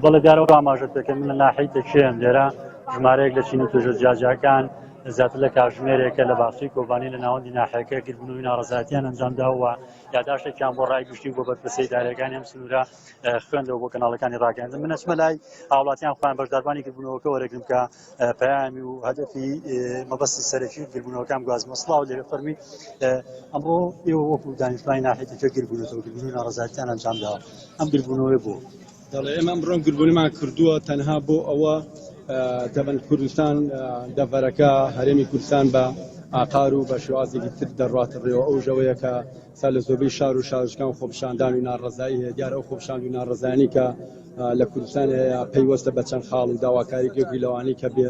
بەڵێ دیارەوە ئاماژەت دەکەم من لە ناحەی تەکشێم لێرە ژمارەیەک لە چین و توێژە جیاجیەکان زیاتر لە کاتژمێرێکە لە باخچەی کۆمپانیای لە ناوەندی ناحەیەکە گیربوونەوەی ناڕەزایەتیان ئەنجامداوە یاداشتێکیان بۆ ڕای گشتی بۆ بەرپرسەی دارایەکانی ئەم سنوورە خوێندەوە بۆ کەناڵەکانی ڕاگەاندن من ئەچمە لای هاوڵاتیان خۆیان بەشداربانی گیربوونەوەکە وەرەگرم کە پەیامی و هەدەفی مەبەستی سەرەکی گیربوونەوەکان گوازمە سڵاو لێرە فەرمی ئەمڕۆ ئێوە وەکو دانیشتوانی ناحەی تەکشە گیربوونەوەی ناڕەزایەتیان ئەنجامداوە ئەم گیربوونەوەی بوو دەڵێ ئێمە ئەمڕۆ گربوونمان کردووە تەنها بۆ ئەوە دەبن کوردستان دەڤەرەکە هەرێمی کوردستان بە ئاقار و بە شێوازێکی تر دەڕاتڕێەوە ئەو ژەوەیە کە سا لە زۆربەی شار و شارژکان خۆپیشاندان و ناڕەزایی هەیە دیارە ئەو خۆپیشاند و ناڕەزایانی کە لە کوردستان پەیوەستە بە چەند خاڵ و داواکاری گەوری لەوانی کە بێ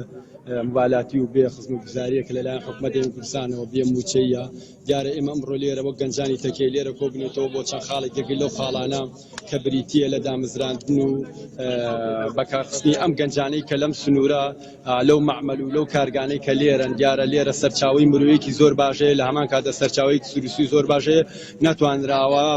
مبالاتی و بێ خزمەتگوزاریەک لەلایەن حکومەتی کوردستانەوە بێ موچەیە دیارە ئێمە ئەمڕۆ لێرە وەک گەنجانی تەکێ لێرە کۆبنێتەوە بۆ چەند خاڵێکێکی لەو خاڵانە کە بریتیە لە دامەزراندن و بەکارخستنی ئەم گەنجانەی کە لەم سنوورە لەو مەعمەل و لەو کارگانەی کە لێرەن دیارە لێرە سەرچاوی مرۆیەکی زۆر باشەیە لە هەمان کاتە سەرچاوی سروسی زۆر باشەیە ناتوانراوە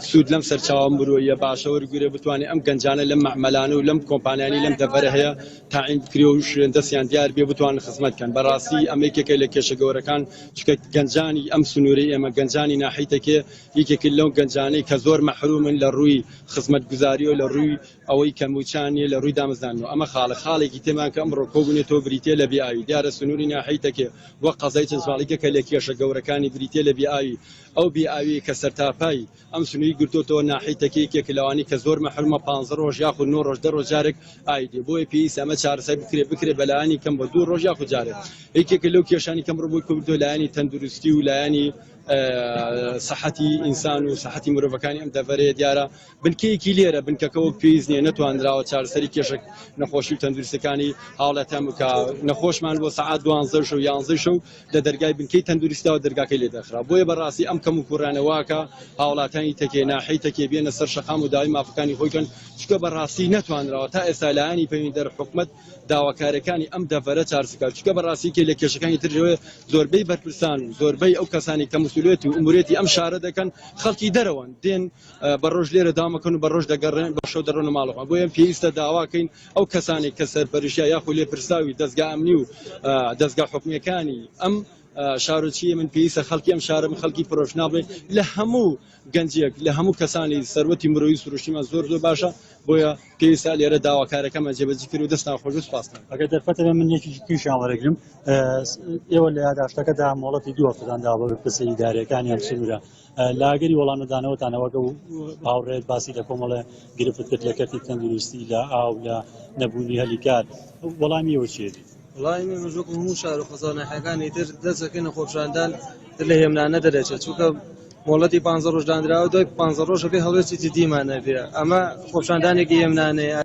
سوود لەم سەرچاوە مرۆیە باشە وەرگێ بتوانێت ئەم گەنجانە لەم مەعمەلانە و لەم کۆمپانیانی لەم دەڤەرە هەیە تاعین بکرێ و دەستیان دیار بێ بتوان خزمەتکەن بەڕاستی ئەمە یەکێکە لە کێشە گەورەکان چکە گەنجانی ئەم سنوورەی ئێمە گەنجانی ناحەی تەکێ یەکێک لەو گەنجانەی کە زۆر مەحرومن لە ڕووی خزمەتگوزاری و لە ڕووی ئەوەی کە موچانیە لە ڕووی دامەزانەوە ئەمە خاڵێکی تێمان کە ئەمڕۆ کۆبوونێتەوە بریتێ لە بیاوی دیارە سنووری ناحەی تەکێ وەک قەزای چەند ساڵێکە لە کێشە گەورەکانی بریتێ لە بیاوی ئەو بیاوی کە سەرتاپای ئەم سنووری گرتوتەوە ناحەی تەکەیەکێک لەوانی کە زۆر مەحرومە 15 ڕۆژ یاخود 9 ڕۆژ 10 ڕۆژ جارێک ئایدێ بۆیە پێویستە ئەمە چارەسەر بکرێ بەلایانی کەم بە 2 ڕۆژ یاخود جارێک یەکێکە لەو کێشانی کەم ڕۆبووی کوردۆ لایانی تەندروستی و لایانی سەحەتی ئینسان و سەحەتی مرۆڤەکانی ئەم دەڤەرەیە دیارە بنکەیەکی لێرە بنکەکەەوە پێویست نیە نەتوانراوە چارەسەری کێشە نەخۆشی و تەندروستەکانی هاوڵاتیان بکە نەخۆشمان بۆ سەعات 12 شەو 11 شەو لە دەرگای بنکەی تەندروستیەوە دەرگاکەی لێ دەخرا بۆیە بەڕاستی ئەم کەم و کوڕانەوەکە هاوڵاتانی تەکێ ناحەی تەکێ بێنە سەر شەقام و داوای مافەکانی خۆیکەن چکە بەڕاستی نەتوانراوە تا ئێستا لایانی پەیوەندیدەر حکومەت داواکارەکانی ئەم دەڤەرە چارەسەر چکە بەڕاستی کە لە کێشەکانی ترەوە زۆربەی بەرپرسان و زۆربەی ئەو کەسانی کە مسئولیەتی و ئومورێتی ئەم شارە دەکەن خەڵکی دەرەوەن دێن بە ڕۆژ لێرە دامەکەن و بە ڕۆژ دەگەڕێن بە شەو دەڕۆن و ماڵەوە بۆیە پێویستە داواکەین ئەو کەسانێک کە سەرپەرشتیان یاخود لێپرساوی دەستگا ئەمنی و دەستگا حکومیەکانی ئەم شارۆچیە من پێویستە خەڵکی ئەم شارە من خەڵکی پرۆژنابێ لە هەموو گەنجێک لە هەموو کەسانی سەروەتی مرۆیی سروشتیمان زۆر باشە بۆیە پێویستە لێرە داواکارەکەمان جێبەجێ کرد و دەستان خۆش و سپاسمان ئەگەر دەرفەتە من یەکێکیشیان وەرەگرم ئێوە لە یاداشتەکەدا مۆڵەتی 2 هەفتەداندا بە بەرپرسەی ئیدارەکانی ئەم سنوورە لاگەری وەڵامدانەوەتانەوەگە و هاوڕێت باسی لە کۆمەڵە گرفت کرد لە کەرتی تەندروستی لە ئاو لە نەبوونی هەلیکار وەڵامی ئەوە چیە؟ وڵامی مەژوق هەموو شار و خەزانەحەکانی تر دەستەکەن خۆپشاندان لە هێمنانە دەرەچێت چونکە مۆڵەتی 15 ڕۆژ دانراوە دوای 15 ڕۆژە بێ هەڵوێستی دیمانە بێ ئەمە خۆپشاندانێکی هێمنانەیە